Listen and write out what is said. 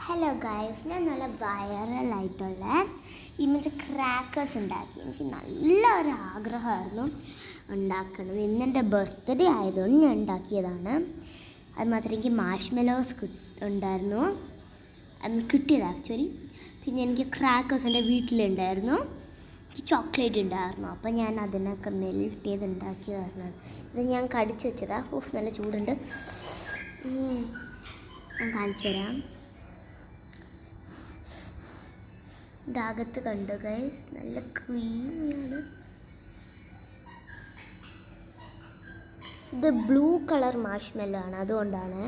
Hello guys, ഞാൻ നല്ല വൈറലായിട്ടുള്ള ഈ മറ്റേ ക്രാക്കേഴ്സ് ഉണ്ടാക്കി. എനിക്ക് നല്ലൊരു ആഗ്രഹമായിരുന്നു ഉണ്ടാക്കണം. ഇന്നെൻ്റെ ബർത്ത്ഡേ ആയതുകൊണ്ട് ഞാൻ ഉണ്ടാക്കിയതാണ്. അത് മാത്രം എനിക്ക് മാഷ്മെലോസ് ഉണ്ടായിരുന്നു, കിട്ടിയത് ആക്ച്വലി. പിന്നെ എനിക്ക് ക്രാക്കേഴ്സ് എൻ്റെ വീട്ടിലുണ്ടായിരുന്നു, എനിക്ക് ചോക്ലേറ്റ് ഉണ്ടായിരുന്നു. അപ്പം ഞാൻ അതിനൊക്കെ മെൽറ്റ് ചെയ്ത് ഉണ്ടാക്കിയതായിരുന്നു. ഇത് ഞാൻ കടിച്ചു വെച്ചതാണ്. നല്ല ചൂടുണ്ട്. ഞാൻ കാണിച്ചു തരാം. ഇതകത്ത് കണ്ടു ഗൈസ്, നല്ല ക്രീമിയാണ്. ഇത് ബ്ലൂ കളർ മാഷ്മെല്ലോ ആണ്, അതുകൊണ്ടാണ്.